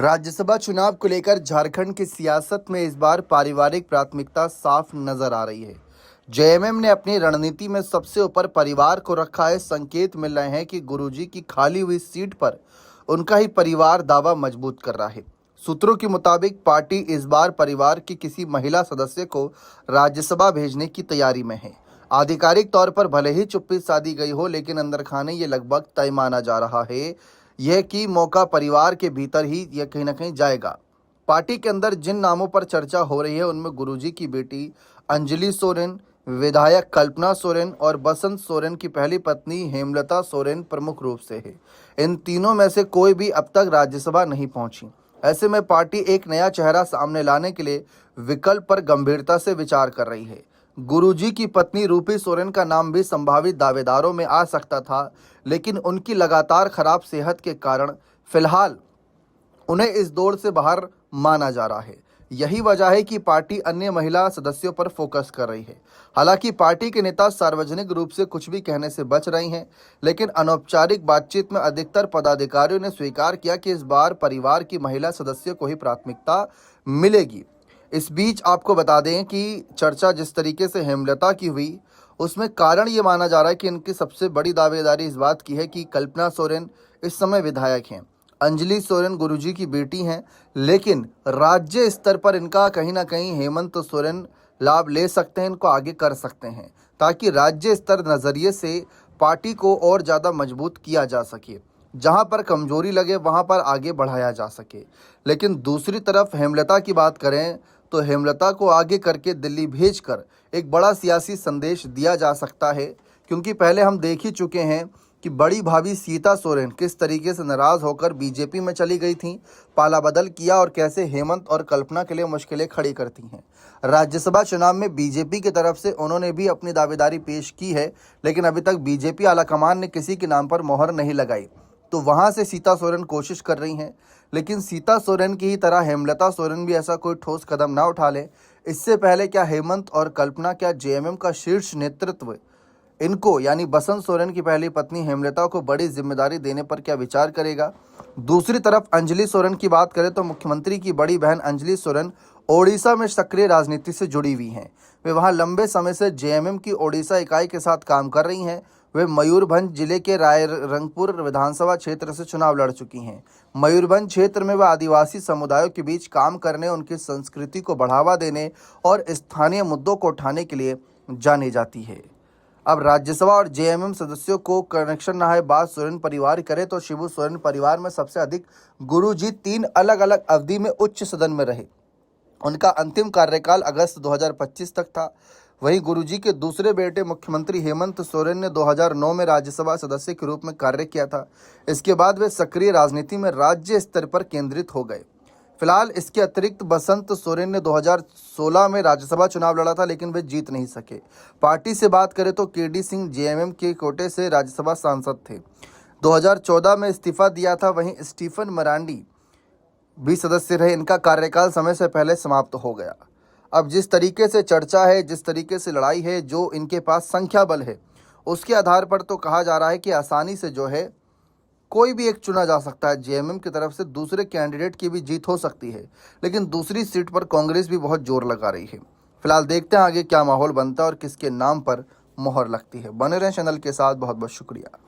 राज्यसभा चुनाव को लेकर झारखंड की सियासत में इस बार पारिवारिक प्राथमिकता साफ नजर आ रही है। जेएमएम ने अपनी रणनीति में सबसे ऊपर परिवार को रखा है। संकेत मिल रहे हैं कि गुरुजी की खाली हुई सीट पर उनका ही परिवार दावा मजबूत कर रहा है। सूत्रों के मुताबिक पार्टी इस बार परिवार की किसी महिला सदस्य को राज्यसभा भेजने की तैयारी में है। आधिकारिक तौर पर भले ही चुप्पी साधी गई हो, लेकिन अंदर खाने ये लगभग तय माना जा रहा है यह कि मौका परिवार के भीतर ही यह कहीं ना कहीं जाएगा। पार्टी के अंदर जिन नामों पर चर्चा हो रही है उनमें गुरुजी की बेटी अंजलि सोरेन, विधायक कल्पना सोरेन और बसंत सोरेन की पहली पत्नी हेमलता सोरेन प्रमुख रूप से है। इन तीनों में से कोई भी अब तक राज्यसभा नहीं पहुंची। ऐसे में पार्टी एक नया चेहरा सामने लाने के लिए विकल्प पर गंभीरता से विचार कर रही है। गुरुजी की पत्नी रूपी सोरेन का नाम भी संभावित दावेदारों में आ सकता था, लेकिन उनकी लगातार खराब सेहत के कारण फिलहाल उन्हें इस दौड़ से बाहर माना जा रहा है। यही वजह है कि पार्टी अन्य महिला सदस्यों पर फोकस कर रही है। हालांकि पार्टी के नेता सार्वजनिक रूप से कुछ भी कहने से बच रही हैं, लेकिन अनौपचारिक बातचीत में अधिकतर पदाधिकारियों ने स्वीकार किया कि इस बार परिवार की महिला सदस्य को ही प्राथमिकता मिलेगी। इस बीच आपको बता दें कि चर्चा जिस तरीके से हेमलता की हुई, उसमें कारण ये माना जा रहा है कि इनकी सबसे बड़ी दावेदारी इस बात की है कि कल्पना सोरेन इस समय विधायक हैं, अंजलि सोरेन गुरुजी की बेटी हैं, लेकिन राज्य स्तर पर इनका कहीं ना कहीं हेमंत सोरेन लाभ ले सकते हैं, इनको आगे कर सकते हैं, ताकि राज्य स्तर नज़रिए से पार्टी को और ज़्यादा मजबूत किया जा सके। जहां पर कमजोरी लगे वहां पर आगे बढ़ाया जा सके। लेकिन दूसरी तरफ हेमलता की बात करें तो हेमलता को आगे करके दिल्ली भेजकर एक बड़ा सियासी संदेश दिया जा सकता है, क्योंकि पहले हम देख ही चुके हैं कि बड़ी भाभी सीता सोरेन किस तरीके से नाराज होकर बीजेपी में चली गई थी, पाला बदल किया और कैसे हेमंत और कल्पना के लिए मुश्किलें खड़ी करती हैं। राज्यसभा चुनाव में बीजेपी की तरफ से उन्होंने भी अपनी दावेदारी पेश की है, लेकिन अभी तक बीजेपी आलाकमान ने किसी के नाम पर मोहर नहीं लगाई। तो वहां से सीता सोरेन कोशिश कर रही हैं, लेकिन सीता सोरेन की ही तरह हेमलता सोरेन भी ऐसा कोई ठोस कदम ना उठा ले इससे पहले क्या हेमंत और कल्पना, क्या जेएमएम का शीर्ष नेतृत्व इनको यानी बसंत सोरेन की पहली पत्नी हेमलता को बड़ी जिम्मेदारी देने पर क्या विचार करेगा? दूसरी तरफ अंजलि सोरेन की बात करें तो मुख्यमंत्री की बड़ी बहन अंजलि सोरेन ओडिशा में सक्रिय राजनीति से जुड़ी हुई हैं। वे वहां लंबे समय से जेएमएम की ओडिशा इकाई के साथ काम कर रही हैं। वे मयूरभंज जिले के रायरंगपुर विधानसभा क्षेत्र से चुनाव लड़ चुकी हैं। मयूरभंज क्षेत्र में वह आदिवासी समुदायों के बीच काम करने, उनकी संस्कृति को बढ़ावा देने और स्थानीय मुद्दों को उठाने के लिए जानी जाती है। अब राज्यसभा और जेएमएम सदस्यों को कनेक्शन न है बात सोरेन परिवार करे तो शिबू सोरेन परिवार में सबसे अधिक गुरुजी 3 अलग अलग अवधि में उच्च सदन में रहे। उनका अंतिम कार्यकाल अगस्त 2025 तक था। वहीं गुरुजी के दूसरे बेटे मुख्यमंत्री हेमंत सोरेन ने 2009 में राज्यसभा सदस्य के रूप में कार्य किया था। इसके बाद वे सक्रिय राजनीति में राज्य स्तर पर केंद्रित हो गए। फिलहाल इसके अतिरिक्त बसंत सोरेन ने 2016 में राज्यसभा चुनाव लड़ा था, लेकिन वे जीत नहीं सके। पार्टी से बात करें तो केडी सिंह जेएमएम के कोटे से राज्यसभा सांसद थे, 2014 में इस्तीफा दिया था। वहीं स्टीफन मरांडी भी सदस्य रहे, इनका कार्यकाल समय से पहले समाप्त हो गया। अब जिस तरीके से चर्चा है, जिस तरीके से लड़ाई है, जो इनके पास संख्या बल है, उसके आधार पर तो कहा जा रहा है कि आसानी से जो है कोई भी एक चुना जा सकता है। जेएमएम की तरफ से दूसरे कैंडिडेट की भी जीत हो सकती है, लेकिन दूसरी सीट पर कांग्रेस भी बहुत जोर लगा रही है। फिलहाल देखते हैं आगे क्या माहौल बनता है और किसके नाम पर मोहर लगती है। बने रहें चैनल के साथ। बहुत बहुत शुक्रिया।